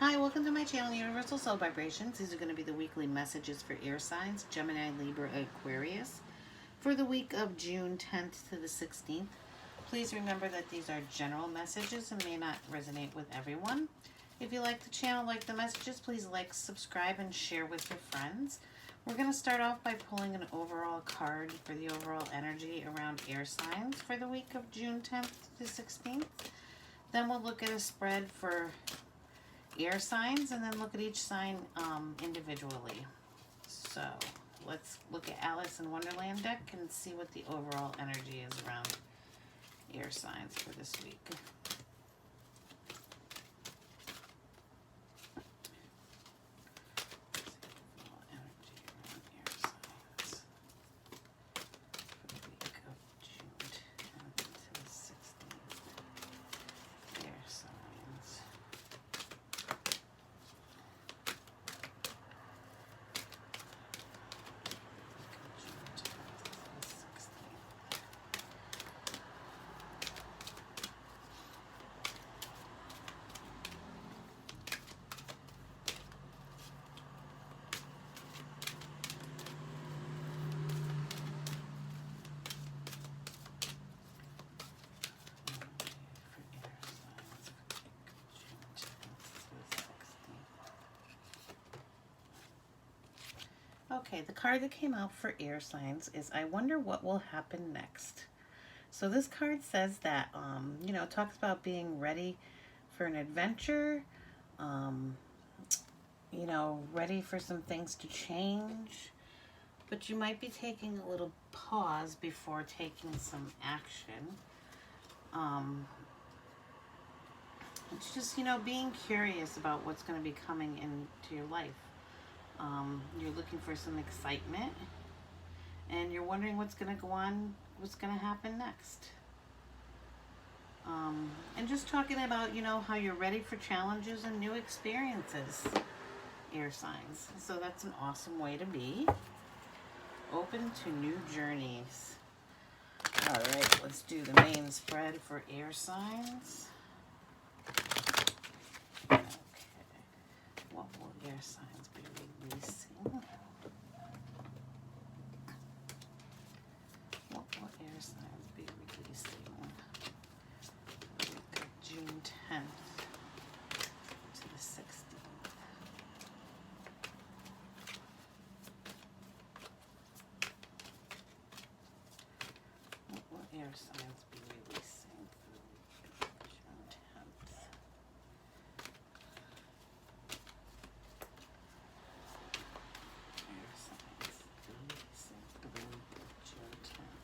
Hi, welcome to my channel, Universal Soul Vibrations. These are going to be the weekly messages for air signs, Gemini, Libra, Aquarius, for the week of June 10th to the 16th. Please remember that these are general messages and may not resonate with everyone. If you like the channel, like the messages, please like, subscribe, and share with your friends. We're going to start off by pulling an overall card for the overall energy around air signs for the week of June 10th to 16th. Then we'll look at a spread for air signs and then look at each sign individually. So let's look at Alice in Wonderland deck and see what the overall energy is around air signs for this week. Okay, the card that came out for air signs is I wonder what will happen next. So this card says that, it talks about being ready for an adventure, ready for some things to change, but you might be taking a little pause before taking some action. It's just, being curious about what's going to be coming into your life. You're looking for some excitement and you're wondering what's going to go on, what's going to happen next. And just talking about, how you're ready for challenges and new experiences, air signs. So that's an awesome way to be. Open to new journeys. All right, let's do the main spread for air signs. Okay, what will air signs be releasing? What will air signs be releasing the week of June 10th to the 16th? What will air signs be releasing for the week of June 10th? Air signs releasing for the week of June 10th.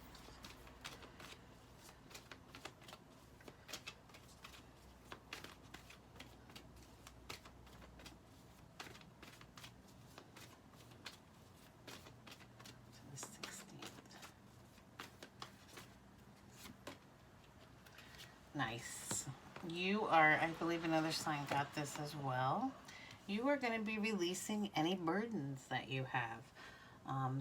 To the 16th. Nice. You are, I believe another sign got this as well. You are going to be releasing any burdens that you have.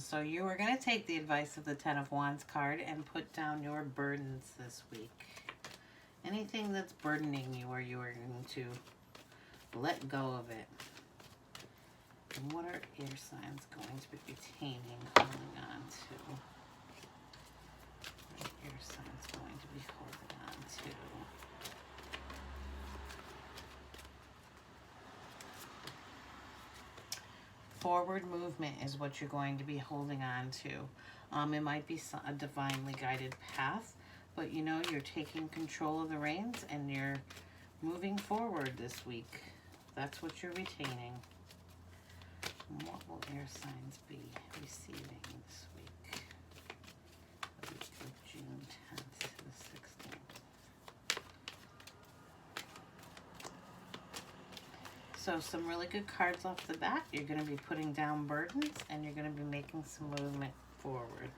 So you are going to take the advice of the Ten of Wands card and put down your burdens this week. Anything that's burdening you, or you are going to let go of it. And what are air signs going to be retaining, holding on to? What are air signs going to be holding on to? Forward movement is what you're going to be holding on to. It might be a divinely guided path, but you're taking control of the reins and you're moving forward this week. That's what you're retaining. And what will air signs be receiving this week? The week of June 10th to the 16th. So some really good cards off the bat. You're going to be putting down burdens and you're going to be making some movement forward.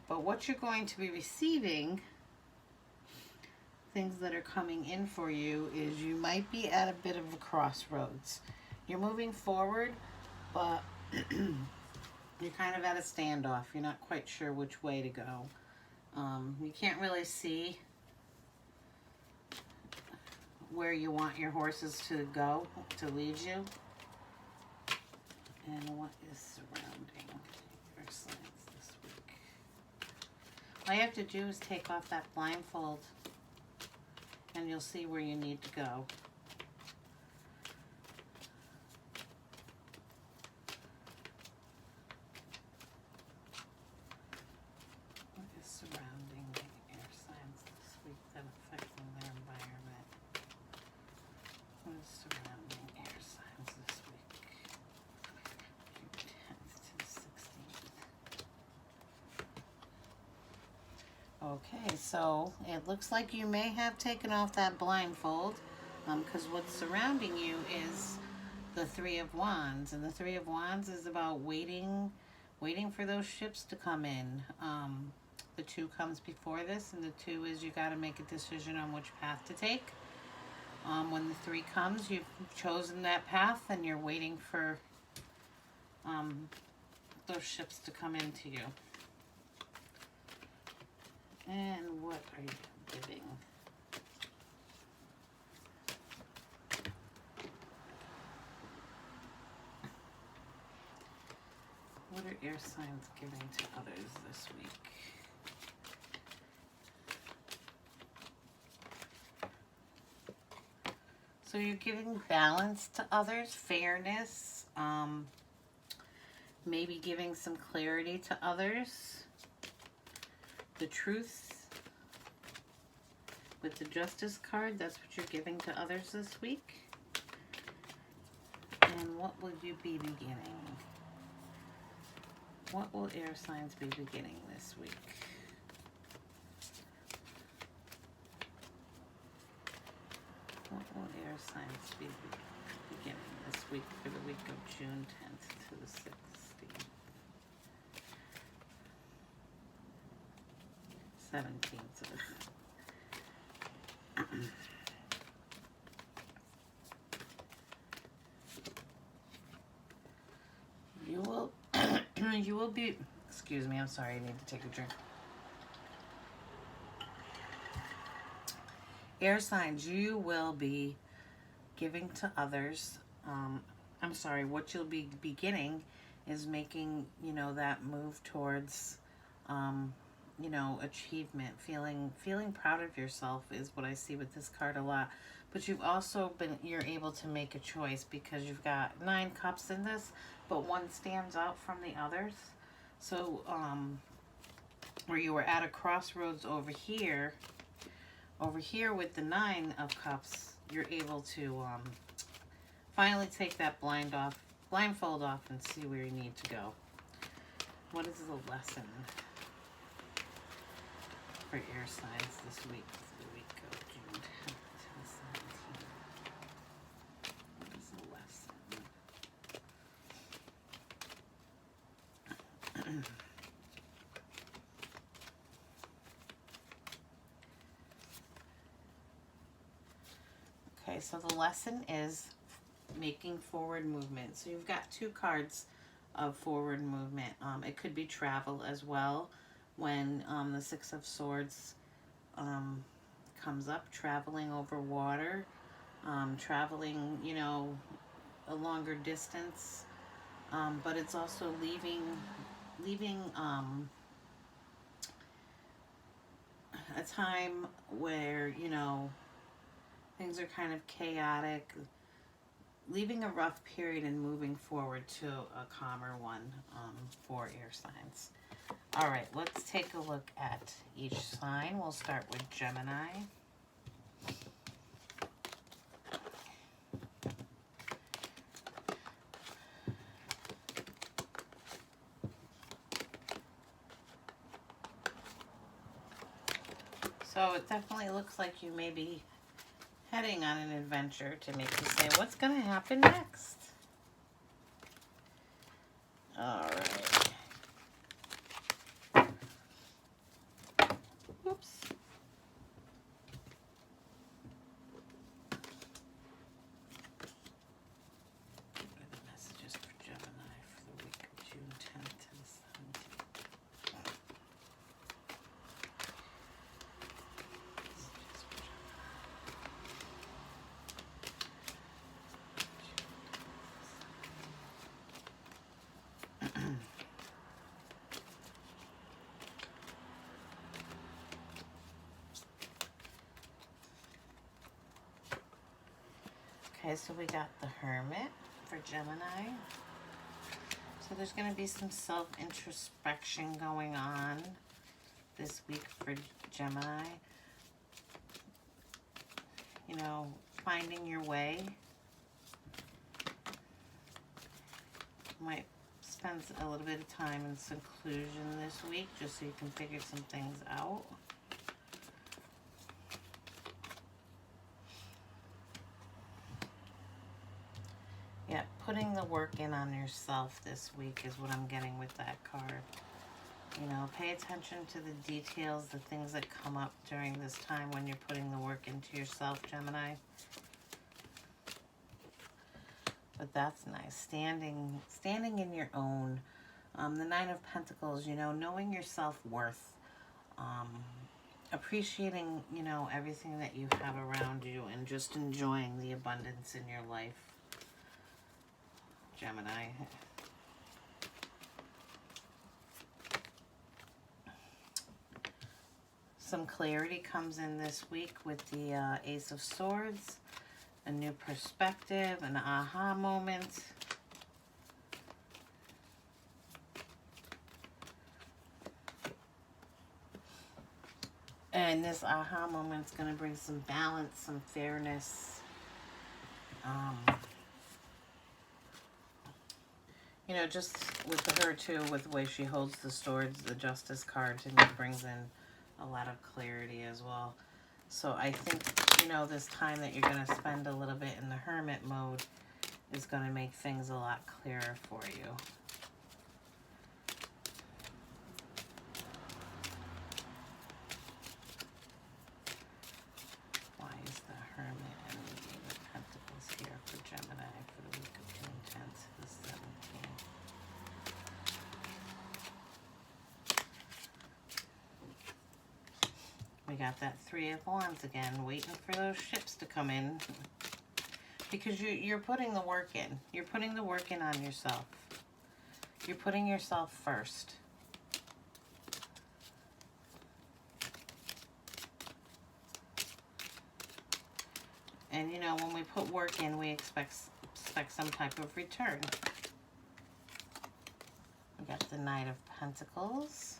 But what you're going to be receiving, things that are coming in for you, is you might be at a bit of a crossroads. You're moving forward, but you're kind of at a standoff. You're not quite sure which way to go. You can't really see where you want your horses to go, to lead you. And what is surrounding your signs this week? All you have to do is take off that blindfold and you'll see where you need to go. What is surrounding the air signs this week that affecting their environment? What is surrounding air signs this week? June 10th to the 16th. Okay, so it looks like you may have taken off that blindfold because what's surrounding you is the Three of Wands. And the Three of Wands is about waiting for those ships to come in. The Two comes before this, and the Two is you got to make a decision on which path to take. When the Three comes, you've chosen that path and you're waiting for those ships to come into you. And what are you giving? What are air signs giving to others this week? So you're giving balance to others, fairness, maybe giving some clarity to others. The truth with the Justice card, that's what you're giving to others this week. And what will you be beginning? What will air signs be beginning this week? What will air signs be beginning this week for the week of June 10th to the 16th? 17th. You will be, excuse me, I'm sorry, I need to take a drink. Air signs, you will be giving to others. I'm sorry, what you'll be beginning is making, that move towards, achievement, feeling proud of yourself is what I see with this card a lot. But you've also you're able to make a choice because you've got 9 cups in this, but one stands out from the others. So, where you were at a crossroads over here with the 9 of cups, you're able to finally take that blindfold off and see where you need to go. What is the lesson for air signs this week, the week of June 10th to the 17th? What is the lesson? Okay, so the lesson is making forward movement. So you've got 2 cards of forward movement. It could be travel as well. When the 6 of Swords comes up, traveling over water, traveling, a longer distance, but it's also leaving a time where, things are kind of chaotic, leaving a rough period and moving forward to a calmer one for air signs. All right, let's take a look at each sign. We'll start with Gemini. So it definitely looks like you may be heading on an adventure to make you say, what's going to happen next? All right. Oops. What are the messages for Gemini for the week of June 10th to the 17th? Okay, so we got the Hermit for Gemini. So there's going to be some self-introspection going on this week for Gemini. You know, finding your way. Might spend a little bit of time in seclusion this week just so you can figure some things out. Yeah, putting the work in on yourself this week is what I'm getting with that card. You know, pay attention to the details, the things that come up during this time when you're putting the work into yourself, Gemini. But that's nice. Standing in your own. The Nine of Pentacles, you know, knowing your self-worth. Appreciating, you know, everything that you have around you and just enjoying the abundance in your life, Gemini. Some clarity comes in this week with the Ace of Swords. A new perspective, an aha moment. And this aha moment is going to bring some balance, some fairness. You know, just with her too, with the way she holds the swords, the Justice card to me brings in a lot of clarity as well. So I think, you know, this time that you're going to spend a little bit in the Hermit mode is going to make things a lot clearer for you. Why is the Hermit and the Eight of Pentacles here for Gemini for the week of June 10th to the 17th? We got that Three of Wands again, waiting for those ships to come in. Because you're putting the work in. You're putting the work in on yourself. You're putting yourself first. And, you know, when we put work in, we expect some type of return. We got the Knight of Pentacles.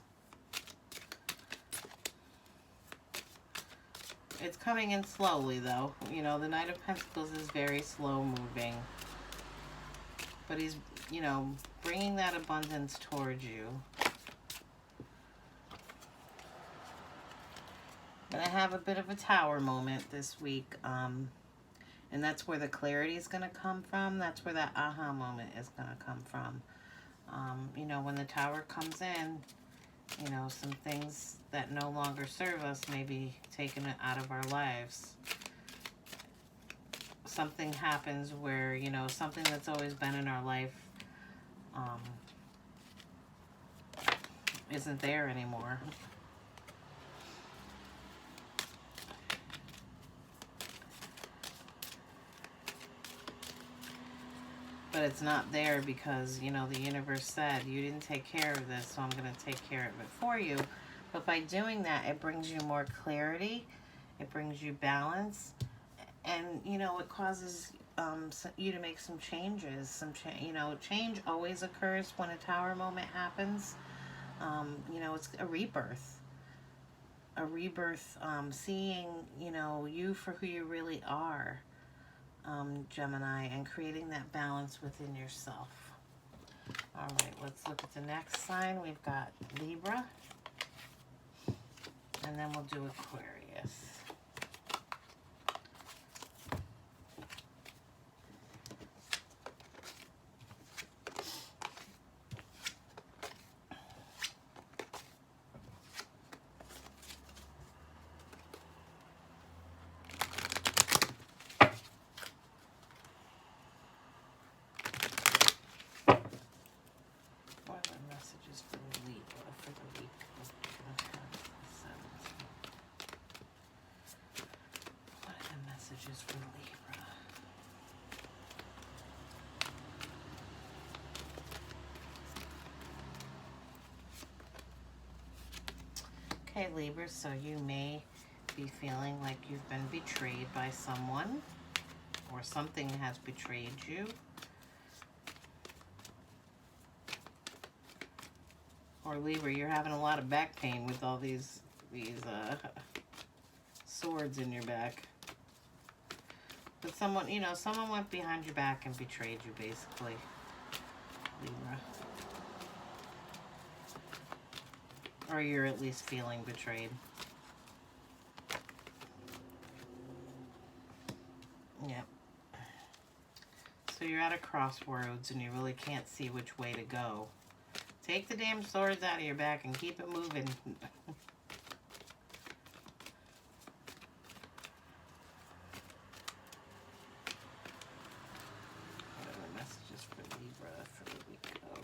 It's coming in slowly, though. You know, the Knight of Pentacles is very slow moving. But he's, you know, bringing that abundance towards you. Gonna have a bit of a Tower moment this week. And that's where the clarity is going to come from. That's where that aha moment is going to come from. You know, when the Tower comes in, you know, some things that no longer serve us may be taken out of our lives. Something happens where, you know, something that's always been in our life isn't there anymore. But it's not there because, you know, the universe said, you didn't take care of this, so I'm going to take care of it for you. But by doing that, it brings you more clarity. It brings you balance. And, you know, it causes you to make some changes. You know, change always occurs when a Tower moment happens. You know, it's a rebirth. A rebirth, seeing, you know, you for who you really are. Gemini, and creating that balance within yourself. All right, let's look at the next sign. We've got Libra, and then we'll do Aquarius. For Libra. Okay, Libra, so you may be feeling like you've been betrayed by someone or or something has betrayed you. Or Libra, you're having a lot of back pain with all these swords in your back. But someone, you know, someone went behind your back and betrayed you, basically, Libra. Or you're at least feeling betrayed. Yep. So you're at a crossroads and you really can't see which way to go. Take the damn swords out of your back and keep it moving. What are the messages for Libra for the week of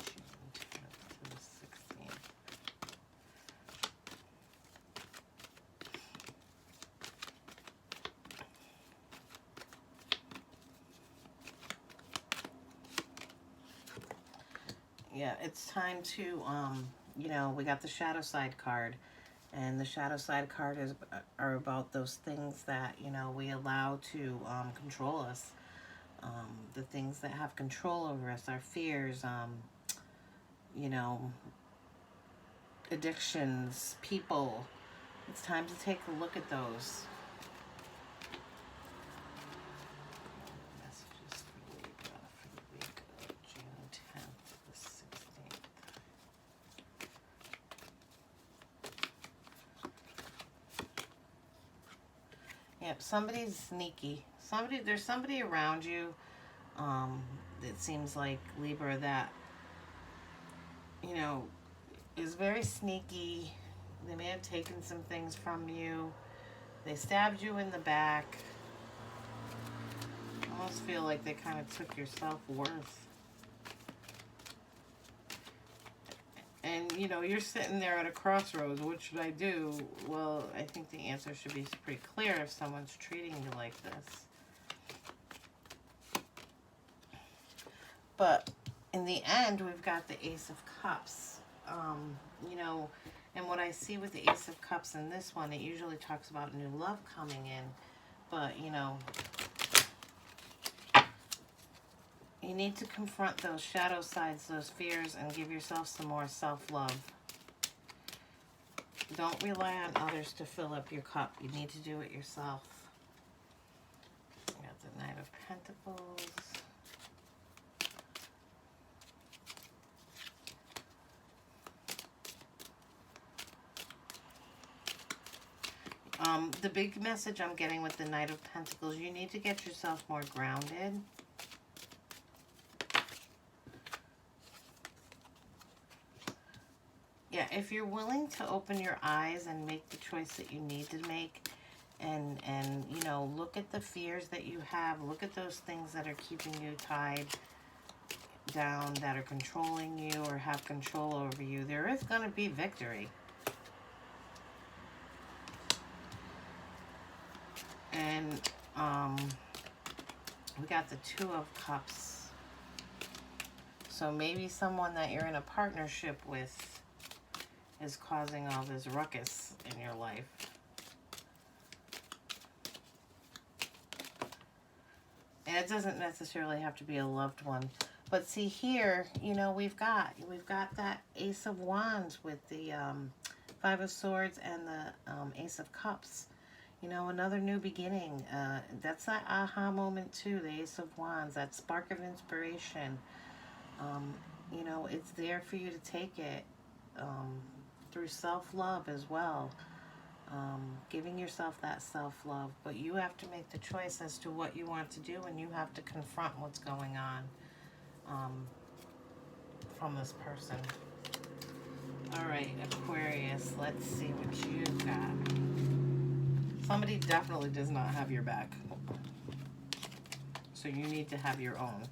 June 10th to the 16th? Yeah, it's time to, you know, we got the shadow side card, and the shadow side card are about those things that, you know, we allow to control us. The things that have control over us, our fears, you know, addictions, people. It's time to take a look at those. Messages for Libra for the week of June 10th to the 16th. Yep, somebody's sneaky. There's somebody around you. It seems like, Libra, that, you know, is very sneaky. They may have taken some things from you. They stabbed you in the back. I almost feel like they kind of took your self-worth. And, you know, you're sitting there at a crossroads. What should I do? Well, I think the answer should be pretty clear if someone's treating you like this. But in the end, we've got the Ace of Cups. You know, and what I see with the Ace of Cups in this one, it usually talks about new love coming in. But, you know, you need to confront those shadow sides, those fears, and give yourself some more self-love. Don't rely on others to fill up your cup. You need to do it yourself. We got the Knight of Pentacles. The big message I'm getting with the Knight of Pentacles, you need to get yourself more grounded. Yeah, if you're willing to open your eyes and make the choice that you need to make, and you know, look at the fears that you have, look at those things that are keeping you tied down, that are controlling you or have control over you, there is going to be victory. And we got the Two of Cups. So maybe someone that you're in a partnership with is causing all this ruckus in your life. And it doesn't necessarily have to be a loved one. But see here, you know, we've got that Ace of Wands with the Five of Swords and the Ace of Cups. You know, another new beginning. That's that aha moment too, the Ace of Wands, that spark of inspiration. You know, it's there for you to take it through self-love as well. Giving yourself that self-love. But you have to make the choice as to what you want to do, and you have to confront what's going on from this person. All right, Aquarius, let's see what you've got. Somebody definitely does not have your back. So you need to have your own.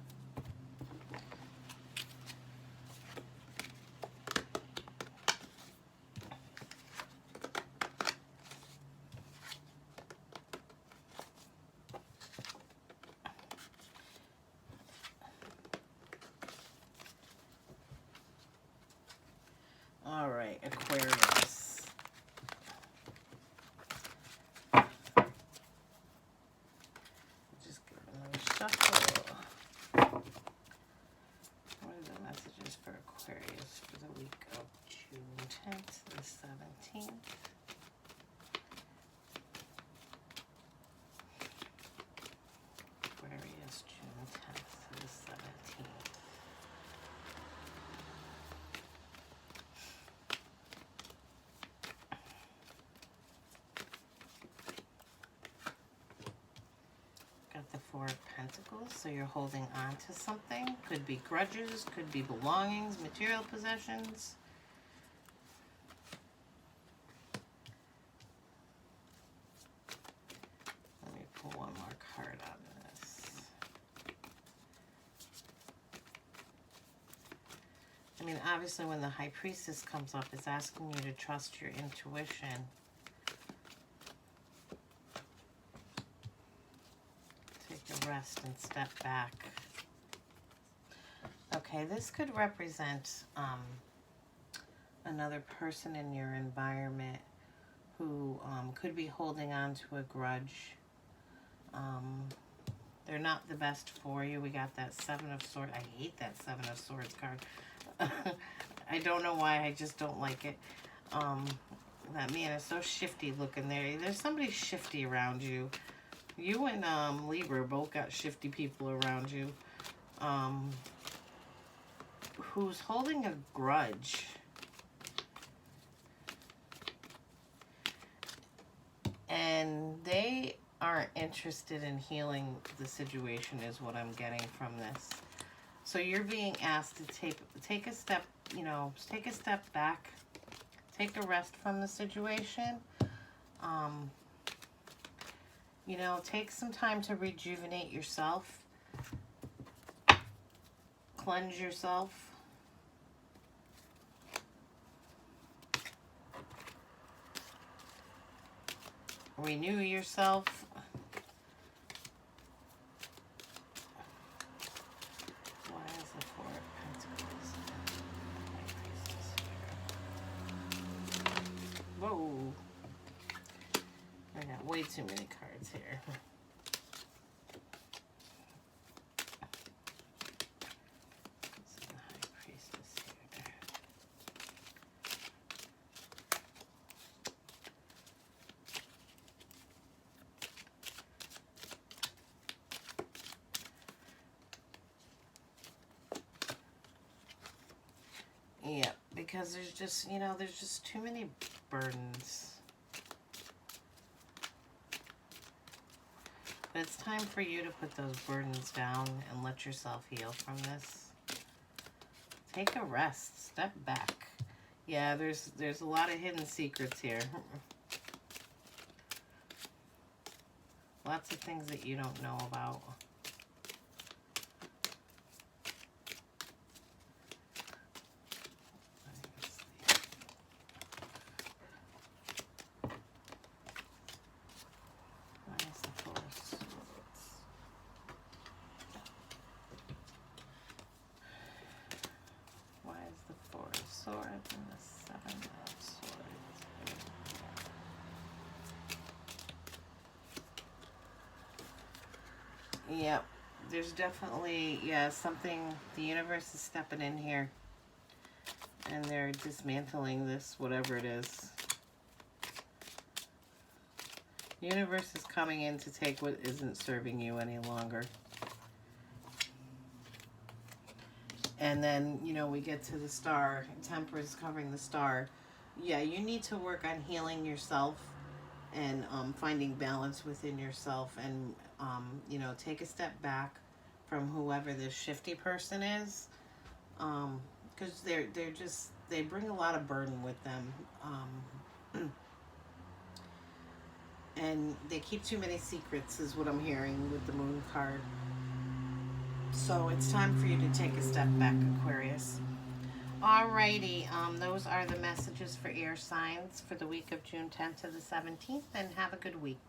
All right, Aquarius. Just shuffle. What are the messages for Aquarius for the week of June 10th to the 17th? Aquarius, June 10th to the 17th. Got the Four of Pentacles, so you're holding on to something. Could be grudges, could be belongings, material possessions. Let me pull one more card out of this. I mean, obviously when the High Priestess comes up, it's asking you to trust your intuition. Take a rest and step back. Okay, this could represent another person in your environment who could be holding on to a grudge. They're not the best for you. We got that Seven of Swords. I hate that Seven of Swords card. I don't know why. I just don't like it. That man is so shifty looking there. There's somebody shifty around you. You and Libra both got shifty people around you. Who's holding a grudge. And they aren't interested in healing the situation is what I'm getting from this. So you're being asked to take a step, you know, take a step back, take a rest from the situation. You know, take some time to rejuvenate yourself, cleanse yourself. Renew yourself. Why is the Four of Pentacles? Whoa. I got way too many cards here. This is the High Priestess here. Yeah, because there's just, you know, there's just too many burdens. But it's time for you to put those burdens down and let yourself heal from this. Take a rest. Step back. Yeah, there's a lot of hidden secrets here. Lots of things that you don't know about. Yep, there's definitely, yeah, something, the universe is stepping in here. And they're dismantling this, whatever it is. The universe is coming in to take what isn't serving you any longer. And then, you know, we get to the star. Temperance is covering the star. Yeah, you need to work on healing yourself and finding balance within yourself, and you know, take a step back from whoever this shifty person is, because they bring a lot of burden with them, and they keep too many secrets is what I'm hearing with the Moon card. So it's time for you to take a step back, Aquarius. Alrighty, those are the messages for air signs for the week of June 10th to the 17th, and have a good week.